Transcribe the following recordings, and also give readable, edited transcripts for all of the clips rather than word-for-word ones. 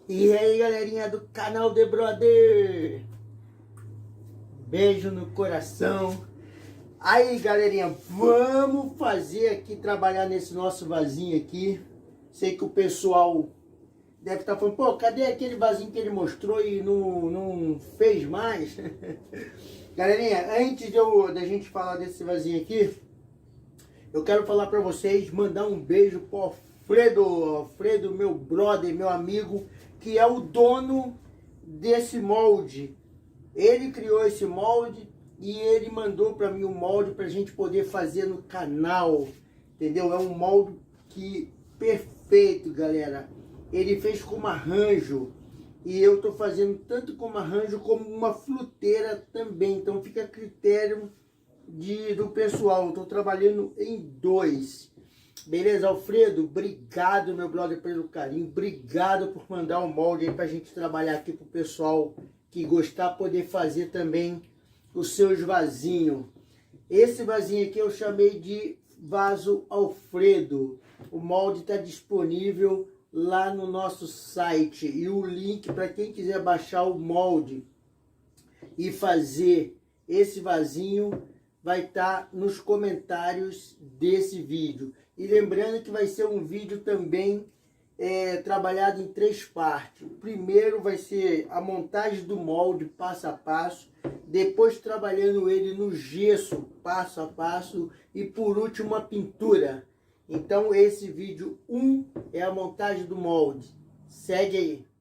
E aí, galerinha do canal The Brother, beijo no coração. Aí, galerinha, vamos fazer aqui, trabalhar nesse nosso vasinho aqui. Sei que o pessoal deve estar falando, pô, cadê aquele vasinho que ele mostrou e não fez mais? Galerinha, antes da gente falar desse vasinho aqui, eu quero falar para vocês, mandar um beijo pro Alfredo, meu brother, meu amigo, que é o dono desse molde. Ele criou esse molde e ele mandou para mim o molde para a gente poder fazer no canal, entendeu? É um molde que perfeito, galera. Ele fez como arranjo e eu estou fazendo tanto como arranjo como uma fruteira também. Então fica a critério do pessoal. Estou trabalhando em dois. Beleza, Alfredo? Obrigado, meu brother, pelo carinho. Obrigado por mandar um molde aí pra gente trabalhar aqui pro pessoal que gostar poder fazer também os seus vasinhos. Esse vasinho aqui eu chamei de vaso Alfredo. O molde está disponível lá no nosso site. E o link para quem quiser baixar o molde e fazer esse vasinho vai estar nos comentários desse vídeo. E lembrando que vai ser um vídeo também trabalhado em três partes. O primeiro vai ser a montagem do molde passo a passo, depois trabalhando ele no gesso passo a passo e por último a pintura. Então esse vídeo 1 é a montagem do molde. Segue aí.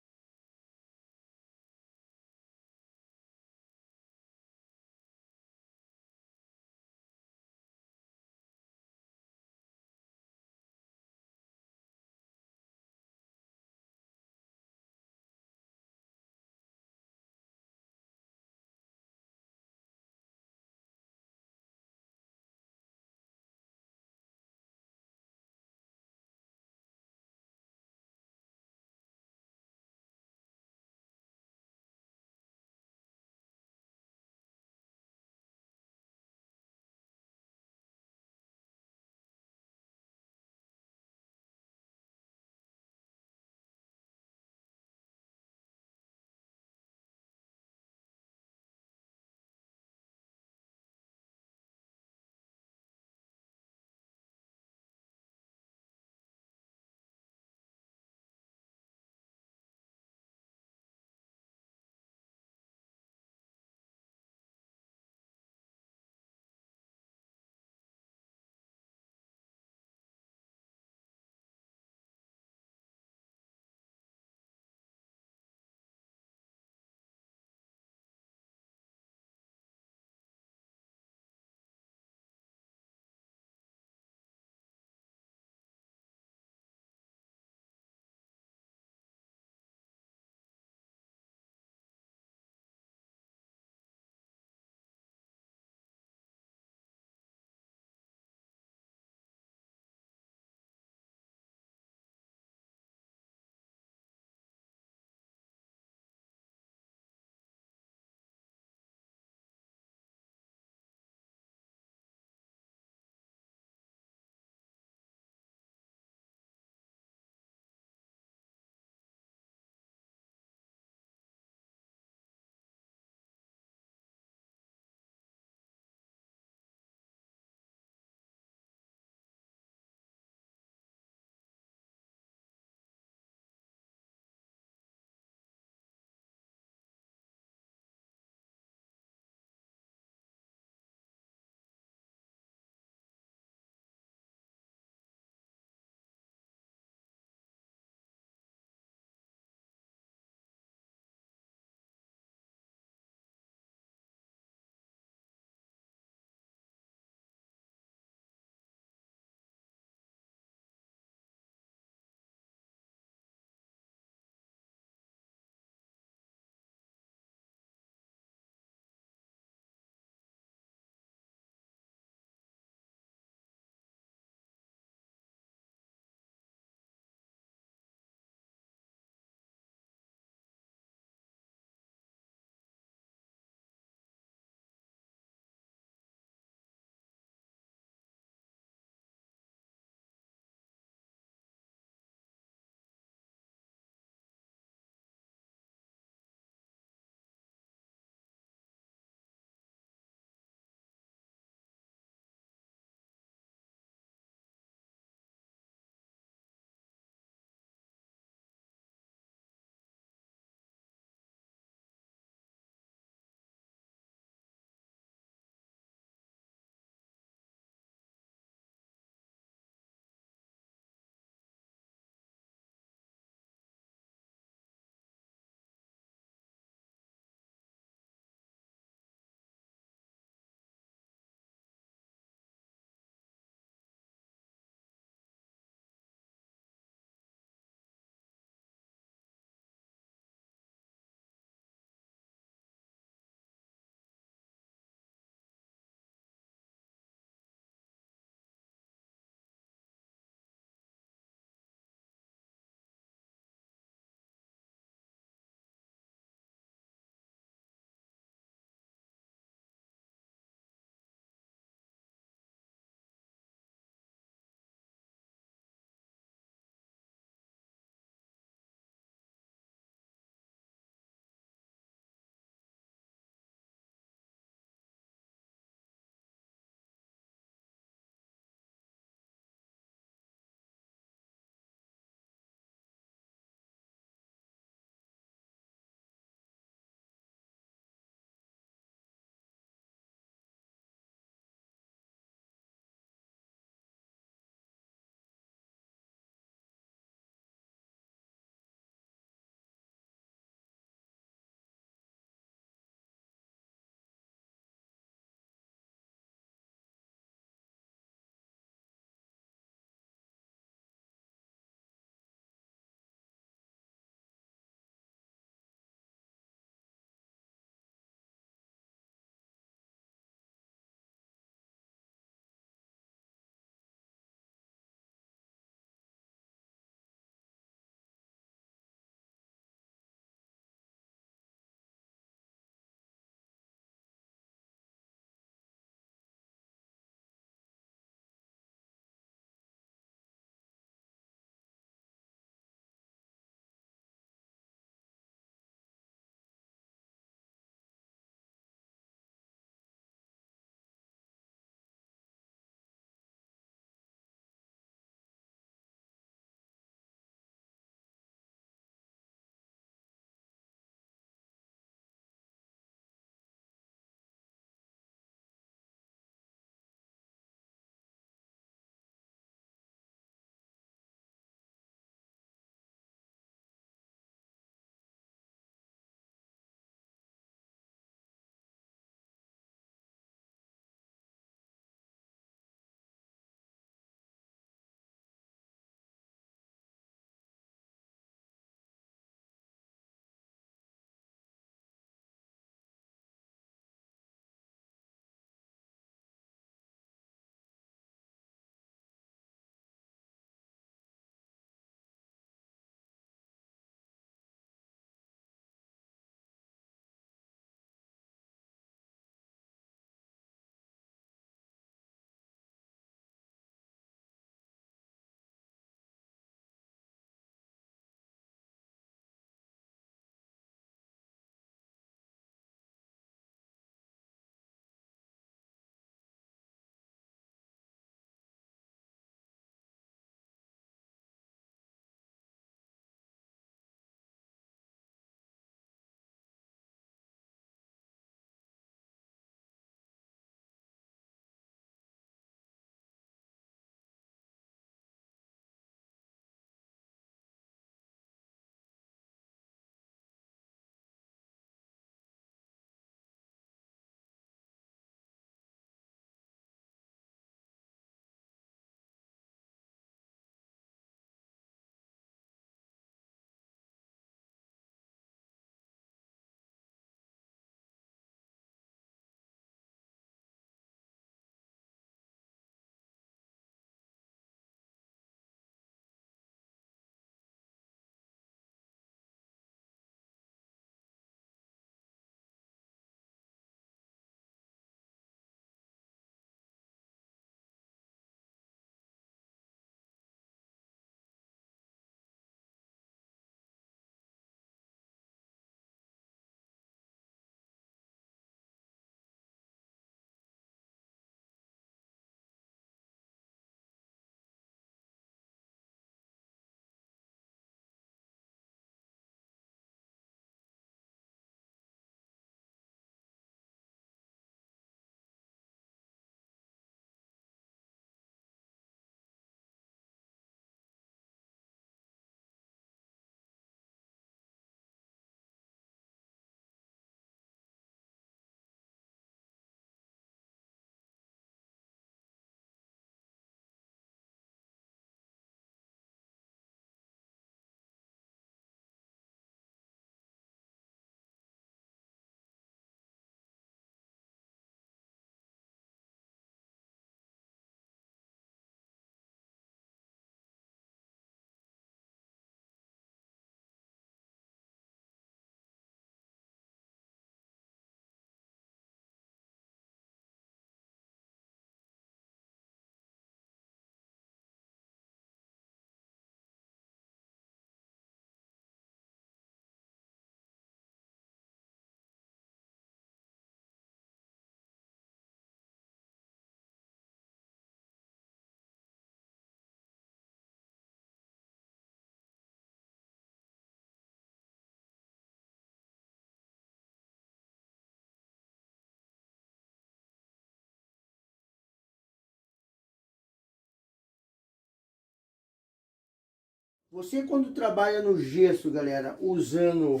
Você quando trabalha no gesso, galera, usando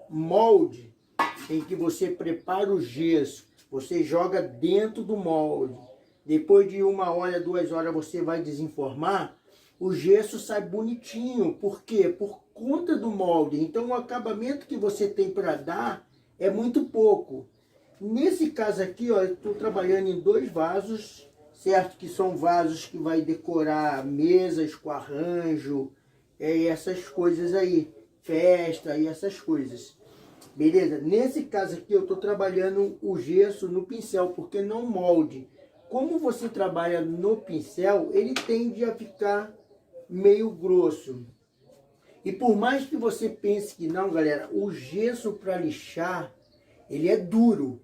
molde, em que você prepara o gesso, você joga dentro do molde. Depois de 1 hora, 2 horas você vai desenformar, o gesso sai bonitinho. Por quê? Por conta do molde. Então o acabamento que você tem para dar é muito pouco. Nesse caso aqui, ó, eu estou trabalhando em 2 vasos, certo? Que são vasos que vai decorar mesas com arranjo, essas coisas aí, festa e essas coisas. Beleza? Nesse caso aqui eu estou trabalhando o gesso no pincel, porque não molde. Como você trabalha no pincel, ele tende a ficar meio grosso. E por mais que você pense que não, galera, o gesso para lixar, ele é duro.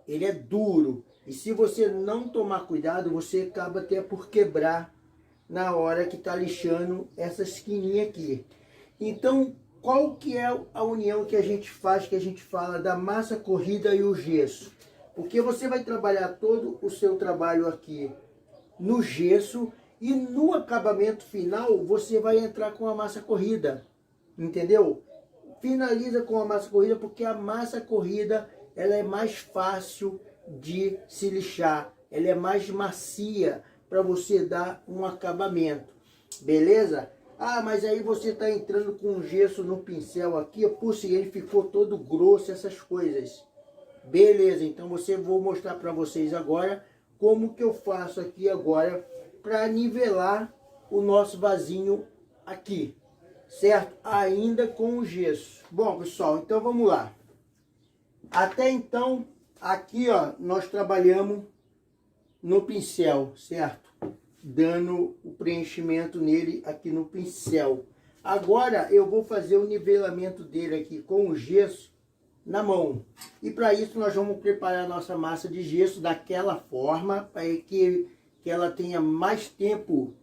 Ele é duro. E se você não tomar cuidado, você acaba até por quebrar na hora que está lixando essa esquininha aqui. Então, qual que é a união que a gente faz, que a gente fala da massa corrida e o gesso? Porque você vai trabalhar todo o seu trabalho aqui no gesso e no acabamento final você vai entrar com a massa corrida, entendeu? Finaliza com a massa corrida porque a massa corrida ela é mais fácil de se lixar, ela é mais macia para você dar um acabamento, beleza? Ah, mas aí você está entrando com gesso no pincel aqui, puxa, ele ficou todo grosso, essas coisas. Beleza, então vou mostrar para vocês agora como que eu faço aqui agora para nivelar o nosso vasinho aqui, certo? Ainda com o gesso. Bom, pessoal, então vamos lá. Até então, aqui ó, nós trabalhamos no pincel, certo? Dando o preenchimento nele aqui no pincel. Agora eu vou fazer o nivelamento dele aqui com o gesso na mão. E para isso nós vamos preparar a nossa massa de gesso daquela forma, para que ela tenha mais tempo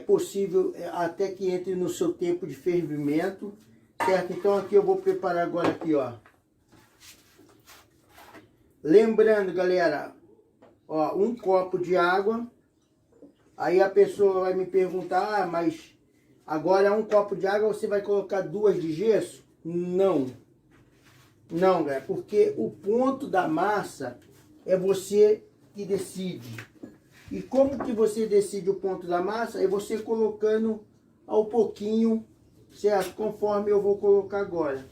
possível, até que entre no seu tempo de fervimento, certo? Então aqui eu vou preparar agora aqui, ó. Lembrando, galera, ó, 1 copo de água. Aí a pessoa vai me perguntar, ah, mas agora 1 copo de água você vai colocar 2 de gesso? Não. Não, galera, porque o ponto da massa é você que decide. E como que você decide o ponto da massa? É você colocando ao pouquinho, certo? Conforme eu vou colocar agora.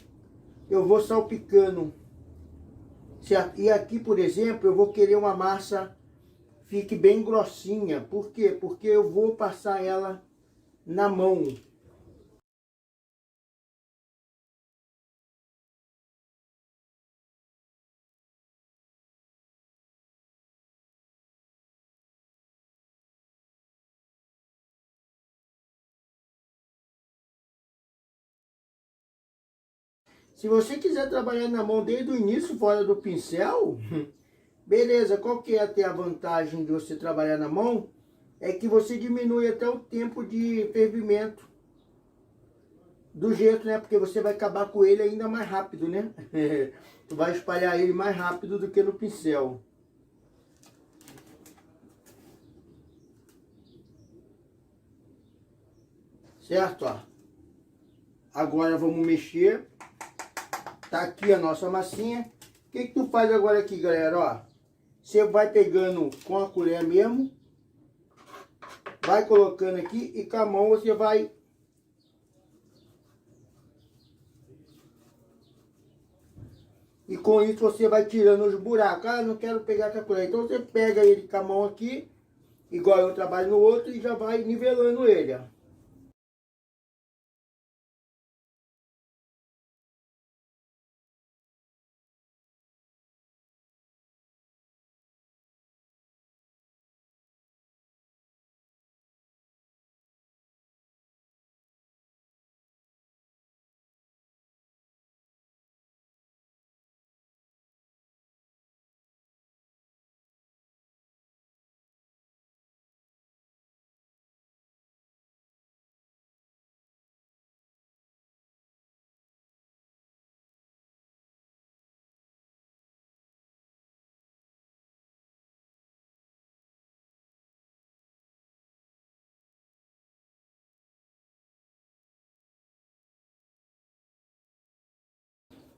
Eu vou salpicando, certo? E aqui, por exemplo, eu vou querer uma massa fique bem grossinha. Por quê? Porque eu vou passar ela na mão. Se você quiser trabalhar na mão desde o início, fora do pincel, beleza. Qual que é até a vantagem de você trabalhar na mão? É que você diminui até o tempo de fervimento do gesso, né? Porque você vai acabar com ele ainda mais rápido, né? Tu vai espalhar ele mais rápido do que no pincel. Certo, ó. Agora vamos mexer. Tá aqui a nossa massinha. O que que tu faz agora aqui, galera, ó? Você vai pegando com a colher mesmo. Vai colocando aqui e com a mão você vai... E com isso você vai tirando os buracos. Ah, não quero pegar com a colher. Então você pega ele com a mão aqui, igual eu trabalho no outro, e já vai nivelando ele, ó.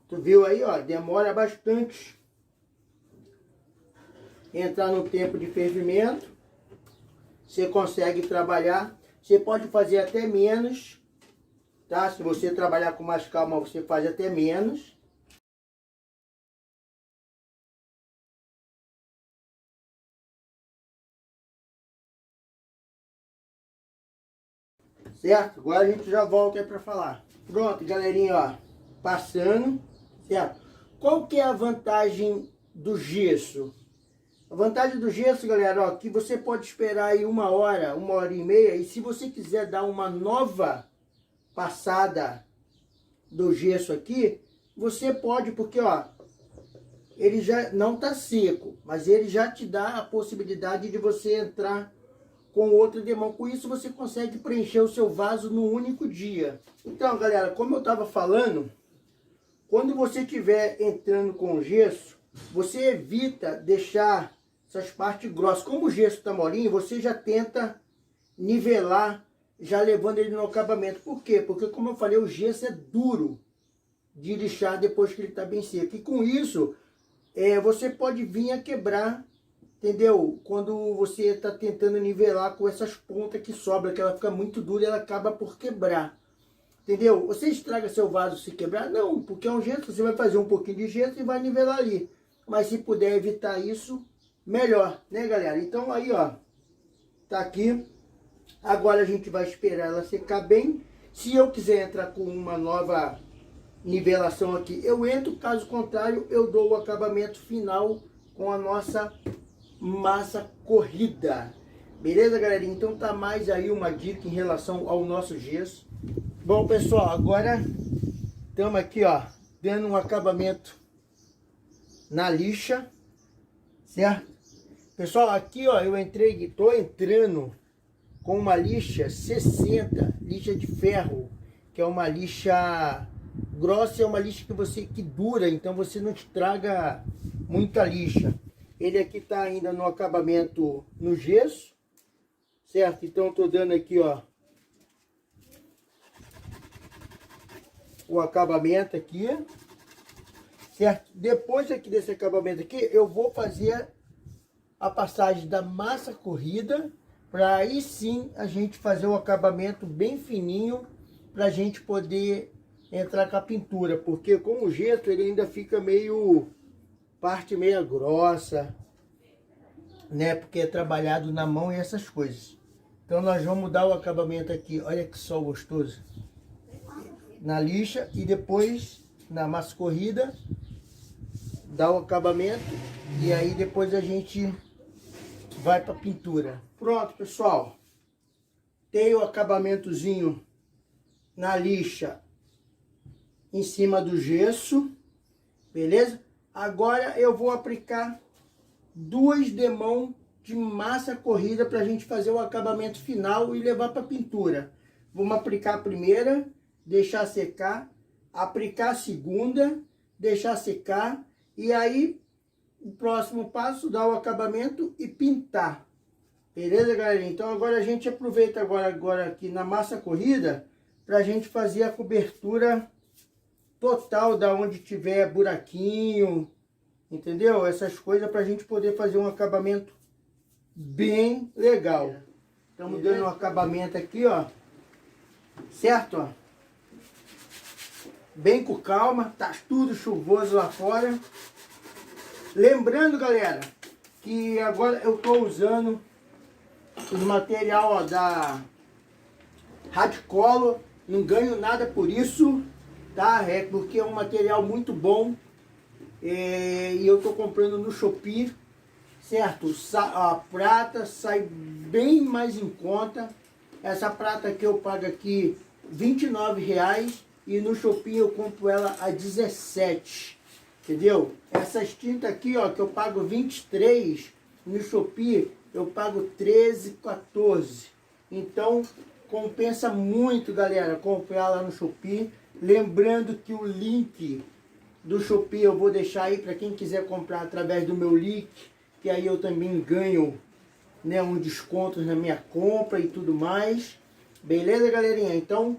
Tu viu aí, ó, demora bastante entrar no tempo de fervimento. Você consegue trabalhar, você pode fazer até menos, tá? Se você trabalhar com mais calma, você faz até menos. Certo? Agora a gente já volta aí para falar. Pronto, galerinha, ó, passando, certo? Qual que é a vantagem do gesso? A vantagem do gesso, galera, ó, que você pode esperar aí 1 hora e meia, e se você quiser dar uma nova passada do gesso aqui, você pode, porque, ó, ele já não tá seco, mas ele já te dá a possibilidade de você entrar com outro demão. Com isso você consegue preencher o seu vaso no único dia. Então, galera, como eu estava falando, quando você estiver entrando com gesso, você evita deixar essas partes grossas. Como o gesso está molinho, você já tenta nivelar, já levando ele no acabamento. Por quê? Porque, como eu falei, o gesso é duro de lixar depois que ele está bem seco. E com isso, você pode vir a quebrar, entendeu? Quando você está tentando nivelar com essas pontas que sobram, que ela fica muito dura e ela acaba por quebrar. Entendeu? Você estraga seu vaso se quebrar? Não, porque é um gesso, você vai fazer um pouquinho de gesso e vai nivelar ali. Mas se puder evitar isso, melhor, né, galera? Então aí, ó, tá aqui. Agora a gente vai esperar ela secar bem. Se eu quiser entrar com uma nova nivelação aqui, eu entro. Caso contrário, eu dou o acabamento final com a nossa massa corrida. Beleza, galerinha? Então tá mais aí uma dica em relação ao nosso gesso. Bom, pessoal, agora estamos aqui, ó, dando um acabamento na lixa, certo? Pessoal, aqui, ó, tô entrando com uma lixa 60, lixa de ferro, que é uma lixa grossa, é uma lixa que dura, então você não estraga muita lixa. Ele aqui tá ainda no acabamento no gesso, certo? Então eu tô dando aqui, ó, o acabamento aqui, certo? Depois aqui desse acabamento aqui, eu vou fazer a passagem da massa corrida, para aí sim a gente fazer o acabamento bem fininho, para a gente poder entrar com a pintura, porque com o gesso ele ainda fica parte meia grossa, né? Porque é trabalhado na mão e essas coisas. Então nós vamos dar o acabamento aqui, olha que sol gostoso, na lixa, e depois na massa corrida dá o acabamento, e aí depois a gente vai para pintura. Pronto, pessoal, tem o acabamentozinho na lixa em cima do gesso, beleza? Agora eu vou aplicar 2 demãos de massa corrida para a gente fazer o acabamento final e levar para pintura. Vamos aplicar a primeira, deixar secar, aplicar a segunda, deixar secar, e aí o próximo passo, dar o acabamento e pintar. Beleza, galera? Então agora a gente aproveita agora aqui na massa corrida para a gente fazer a cobertura total da onde tiver buraquinho, entendeu? Essas coisas para a gente poder fazer um acabamento bem legal. Estamos dando um acabamento aqui, ó, certo? Ó, bem com calma, tá tudo chuvoso lá fora. Lembrando, galera, que agora eu tô usando o material, ó, da Radcolor, não ganho nada por isso, tá? É porque é um material muito bom, e eu tô comprando no Shopee, certo? A prata sai bem mais em conta. Essa prata que eu pago aqui R$29, e no Shopee eu compro ela a 17. Entendeu? Essas tintas aqui, ó, que eu pago 23, no Shopee eu pago 13, 14. Então, compensa muito, galera, comprar lá no Shopee. Lembrando que o link do Shopee eu vou deixar aí para quem quiser comprar através do meu link, que aí eu também ganho, né, um desconto na minha compra e tudo mais. Beleza, galerinha? Então,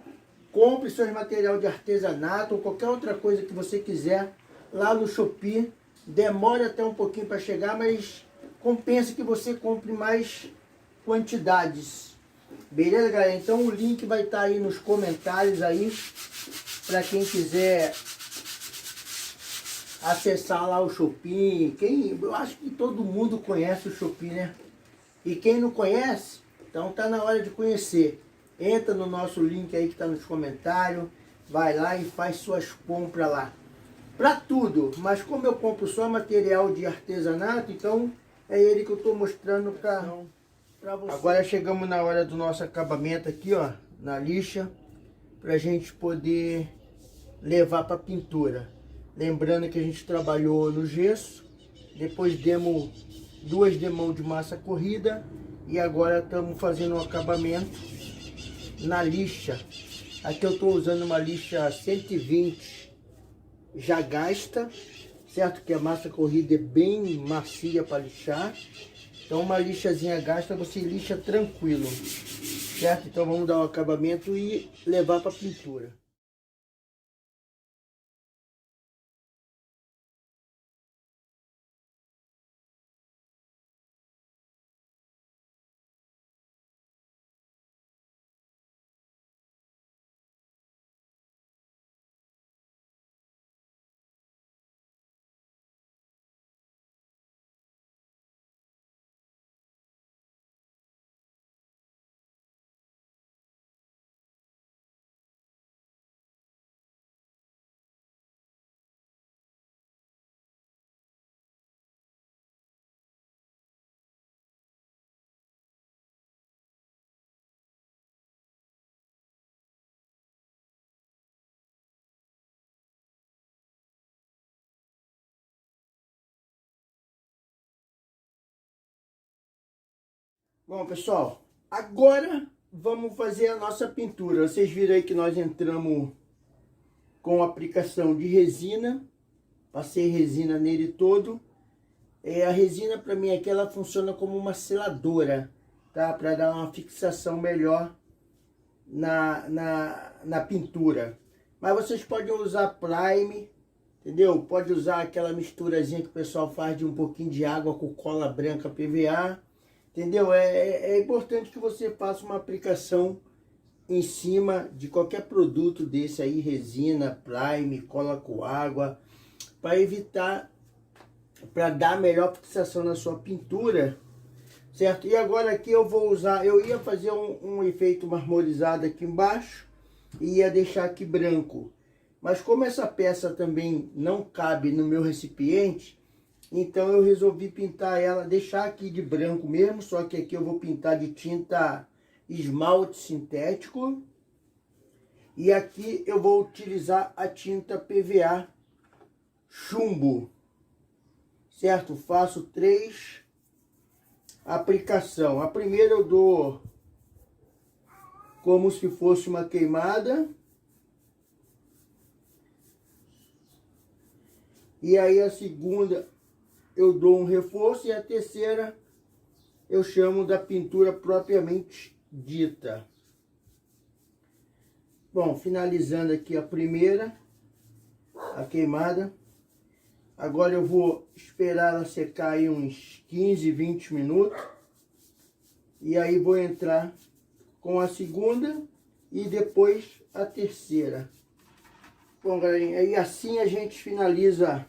compre seus material de artesanato ou qualquer outra coisa que você quiser lá no Shopee. Demora até um pouquinho para chegar, mas compensa que você compre mais quantidades. Beleza, galera? Então o link vai estar aí nos comentários aí, para quem quiser acessar lá o Shopee. Eu acho que todo mundo conhece o Shopee, né? E quem não conhece, então tá na hora de conhecer. Entra no nosso link aí que tá nos comentários, vai lá e faz suas compras lá. Pra tudo, mas como eu compro só material de artesanato, então é ele que eu tô mostrando pra você. Agora chegamos na hora do nosso acabamento aqui, ó, na lixa, pra gente poder levar pra pintura. Lembrando que a gente trabalhou no gesso, depois demos 2 demãos de massa corrida e agora estamos fazendo um acabamento na lixa. Aqui eu estou usando uma lixa 120 já gasta, certo? Que a massa corrida é bem macia para lixar. Então uma lixazinha gasta você lixa tranquilo, certo? Então vamos dar um acabamento e levar para pintura. Bom, pessoal, agora vamos fazer a nossa pintura. Vocês viram aí que nós entramos com aplicação de resina. Passei resina nele todo. A resina para mim aqui ela funciona como uma seladora, tá? Para dar uma fixação melhor na pintura. Mas vocês podem usar prime, entendeu? Pode usar aquela misturazinha que o pessoal faz de um pouquinho de água com cola branca PVA. Entendeu? É importante que você faça uma aplicação em cima de qualquer produto desse aí, resina, prime, cola com água, para evitar, para dar melhor fixação na sua pintura, certo? E agora aqui eu vou usar, eu ia fazer um efeito marmorizado aqui embaixo e ia deixar aqui branco. Mas como essa peça também não cabe no meu recipiente, então eu resolvi pintar ela, deixar aqui de branco mesmo, só que aqui eu vou pintar de tinta esmalte sintético. E aqui eu vou utilizar a tinta PVA chumbo, certo? Faço 3 aplicações. A primeira eu dou como se fosse uma queimada. E aí a segunda eu dou um reforço e a terceira eu chamo da pintura propriamente dita. Bom, finalizando aqui a primeira, a queimada. Agora eu vou esperar ela secar aí uns 15, 20 minutos. E aí vou entrar com a segunda e depois a terceira. Bom, galerinha, e assim a gente finaliza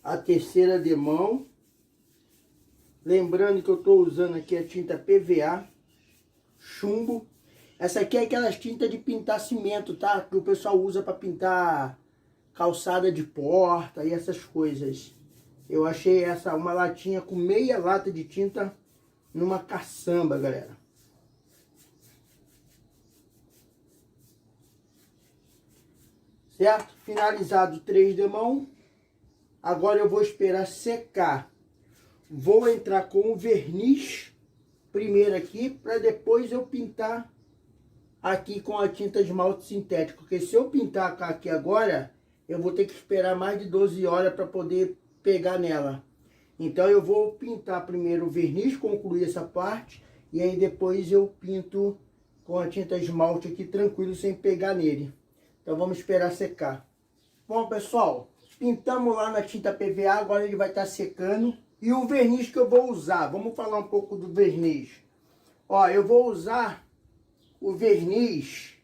a terceira demão. Lembrando que eu estou usando aqui a tinta PVA chumbo. Essa aqui é aquelas tintas de pintar cimento, tá? Que o pessoal usa para pintar calçada de porta e essas coisas. Eu achei essa uma latinha com meia lata de tinta numa caçamba, galera. Certo? Finalizado 3 demão. Agora eu vou esperar secar. Vou entrar com o verniz primeiro aqui, para depois eu pintar aqui com a tinta esmalte sintético. Porque se eu pintar aqui agora, eu vou ter que esperar mais de 12 horas para poder pegar nela. Então eu vou pintar primeiro o verniz, concluir essa parte, e aí depois eu pinto com a tinta esmalte aqui tranquilo, sem pegar nele. Então vamos esperar secar. Bom, pessoal, pintamos lá na tinta PVA, agora ele vai estar secando. E o verniz que eu vou usar, vamos falar um pouco do verniz. Ó, eu vou usar o verniz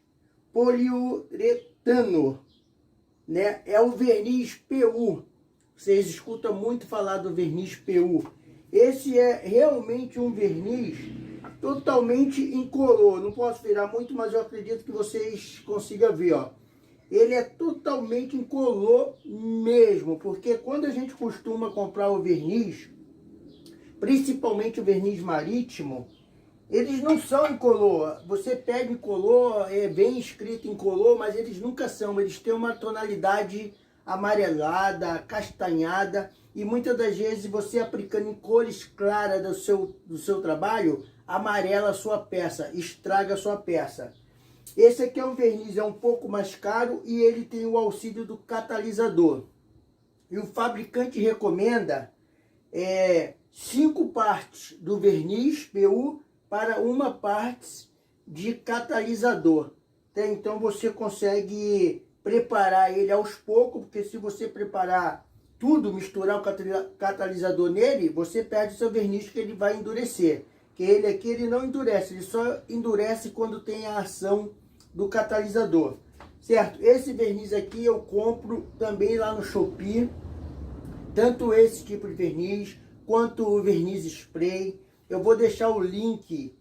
poliuretano, né? É o verniz PU. Vocês escutam muito falar do verniz PU. Esse é realmente um verniz totalmente incolor. Não posso virar muito, mas eu acredito que vocês consigam ver, ó. Ele é totalmente incolor mesmo, porque quando a gente costuma comprar o verniz, principalmente o verniz marítimo, eles não são incolor. Você pega incolor, bem escrito incolor, mas eles nunca são. Eles têm uma tonalidade amarelada, castanhada, e muitas das vezes você aplicando em cores claras do seu trabalho, amarela a sua peça, estraga a sua peça. Esse aqui é um verniz, é um pouco mais caro e ele tem o auxílio do catalisador. E o fabricante recomenda 5 partes do verniz PU para 1 parte de catalisador. Então você consegue preparar ele aos poucos, porque se você preparar tudo, misturar o catalisador nele, você perde o seu verniz, que ele vai endurecer. Que ele aqui ele não endurece, ele só endurece quando tem a ação do catalisador, certo? Esse verniz aqui eu compro também lá no Shopee, tanto esse tipo de verniz, quanto o verniz spray. Eu vou deixar o link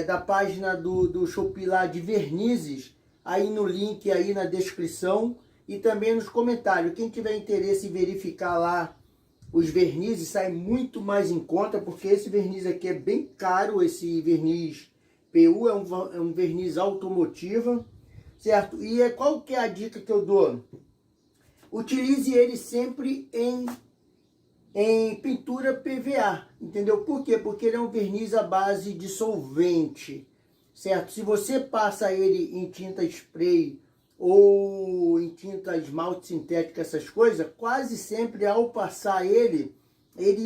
da página do Shopee lá de vernizes, aí no link aí na descrição e também nos comentários. Quem tiver interesse em verificar lá os vernizes, sai muito mais em conta, porque esse verniz aqui é bem caro, esse verniz PU, é um verniz automotivo, certo? E qual que é a dica que eu dou? Utilize ele sempre em pintura PVA, entendeu? Por quê? Porque ele é um verniz à base de solvente, certo? Se você passa ele em tinta spray ou em tinta esmalte sintética, essas coisas, quase sempre ao passar ele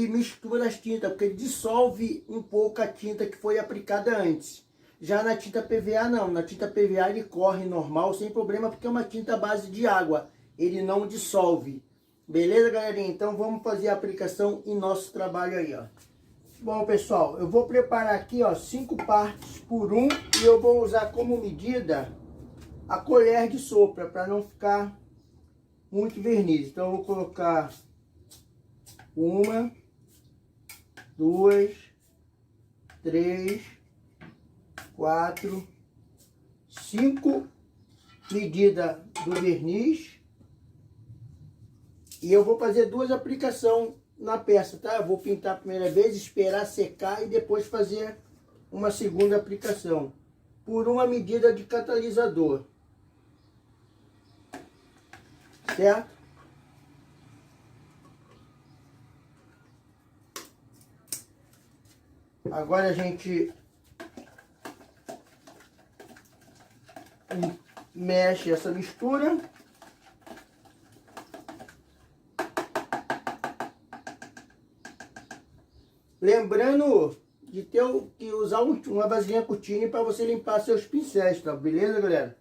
mistura as tintas, porque ele dissolve um pouco a tinta que foi aplicada antes. Já na tinta PVA não, na tinta PVA ele corre normal, sem problema, porque é uma tinta à base de água, ele não dissolve. Beleza, galerinha? Então vamos fazer a aplicação em nosso trabalho aí, ó. Bom, pessoal, eu vou preparar aqui, ó, 5 partes por 1 e eu vou usar como medida a colher de sopa, para não ficar muito verniz. Então eu vou colocar 1, 2, 3, 4, 5 medidas do verniz. E eu vou fazer 2 aplicações na peça, tá? Eu vou pintar a primeira vez, esperar secar e depois fazer uma segunda aplicação. Por 1 medida de catalisador. Certo? Agora a gente mexe essa mistura. Lembrando de que usar uma vasilhinha Cutini para você limpar seus pincéis, tá? Beleza, galera?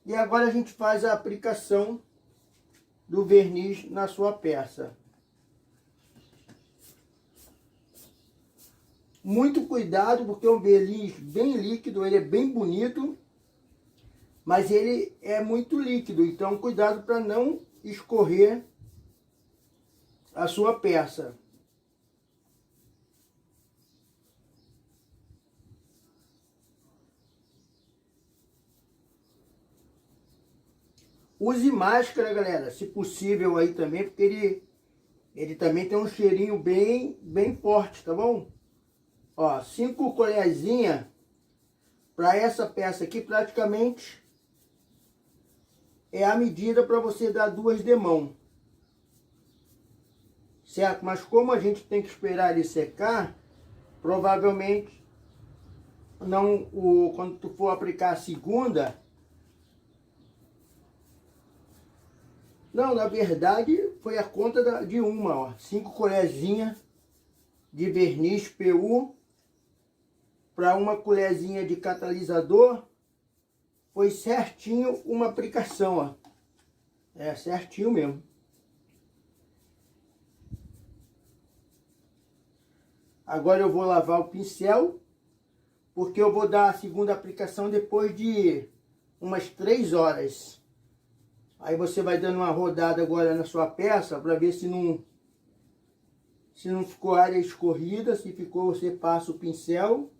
E agora a gente faz a aplicação do verniz na sua peça. Muito cuidado, porque é um verniz bem líquido, ele é bem bonito, mas ele é muito líquido, então cuidado para não escorrer a sua peça. Use máscara, galera, se possível aí também, porque ele também tem um cheirinho bem forte, tá bom? Ó, 5 colherzinhas para essa peça aqui, praticamente é a medida para você dar 2 demãos. Certo? Mas como a gente tem que esperar ele secar, provavelmente não, quando tu for aplicar a segunda. Não, na verdade foi a conta de uma, ó. 5 colherzinhas de verniz PU para uma colherzinha de catalisador, foi certinho uma aplicação, ó. É certinho mesmo. Agora eu vou lavar o pincel, porque eu vou dar a segunda aplicação depois de umas 3 horas. Aí você vai dando uma rodada agora na sua peça para ver se não ficou área escorrida. Se ficou, você passa o pincel.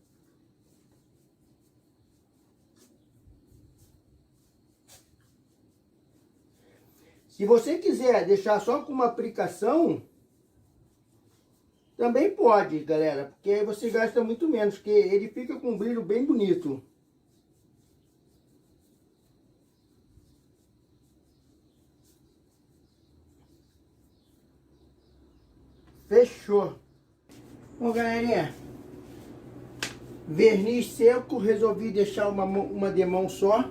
Se você quiser deixar só com uma aplicação, também pode, galera, porque aí você gasta muito menos, porque ele fica com um brilho bem bonito. Fechou. Bom, galerinha, verniz seco, resolvi deixar uma demão só,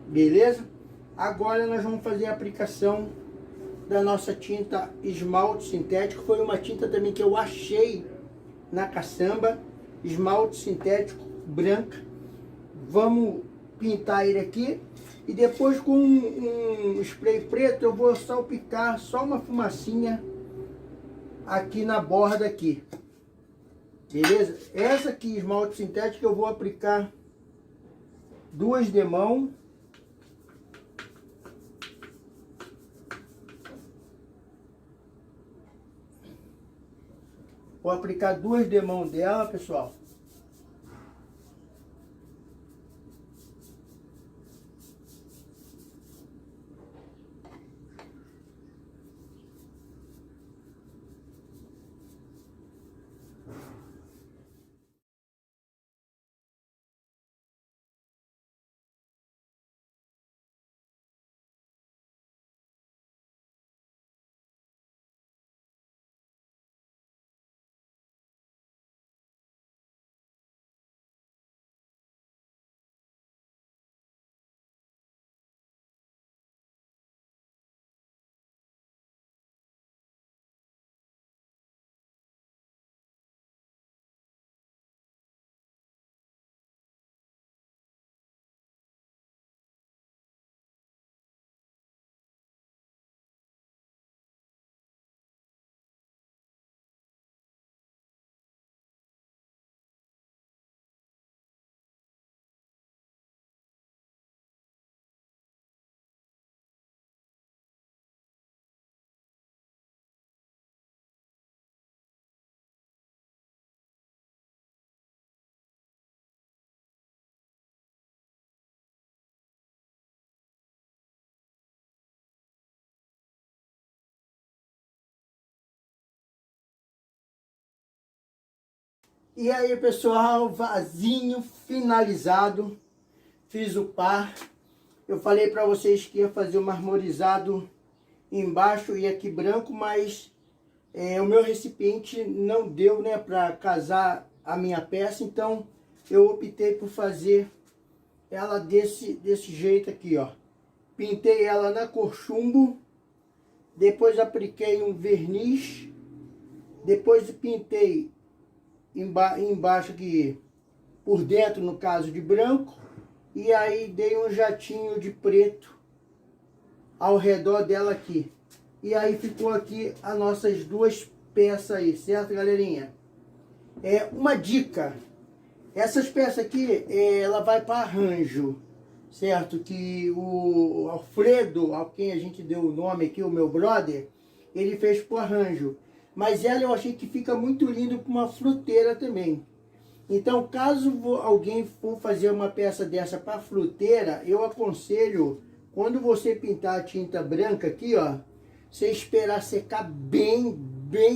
beleza? Agora nós vamos fazer a aplicação da nossa tinta esmalte sintético. Foi uma tinta também que eu achei na caçamba, esmalte sintético branca. Vamos pintar ele aqui e depois com um spray preto eu vou salpicar só uma fumacinha aqui na borda aqui, beleza? Essa aqui, esmalte sintético, eu vou aplicar 2 demãos. Vou aplicar 2 demãos dela, pessoal. E aí, pessoal, vasinho finalizado. Fiz o par. Eu falei para vocês que ia fazer o marmorizado embaixo e aqui branco, mas o meu recipiente não deu, né, para casar a minha peça. Então eu optei por fazer ela desse jeito aqui, ó. Pintei ela na cor chumbo. Depois apliquei um verniz. Depois pintei embaixo aqui, por dentro, no caso, de branco. E aí dei um jatinho de preto ao redor dela aqui. E aí ficou aqui as nossas 2 peças aí, certo, galerinha? Uma dica. Essas peças aqui, ela vai para arranjo, certo? Que o Alfredo, a quem a gente deu o nome aqui, o meu brother, ele fez para arranjo. Mas ela eu achei que fica muito lindo com uma fruteira também. Então, caso alguém for fazer uma peça dessa para fruteira, eu aconselho, quando você pintar a tinta branca aqui, ó, você esperar secar bem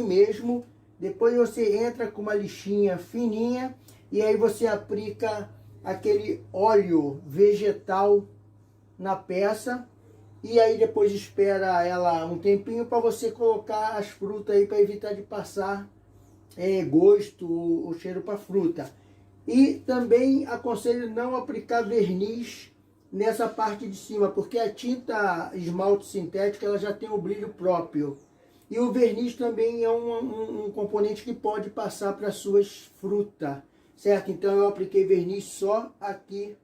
mesmo. Depois você entra com uma lixinha fininha e aí você aplica aquele óleo vegetal na peça. E aí depois espera ela um tempinho para você colocar as frutas aí, para evitar de passar gosto ou cheiro para fruta. E também aconselho não aplicar verniz nessa parte de cima, porque a tinta esmalte sintética ela já tem o brilho próprio. E o verniz também é um componente que pode passar para suas frutas, certo? Então eu apliquei verniz só aqui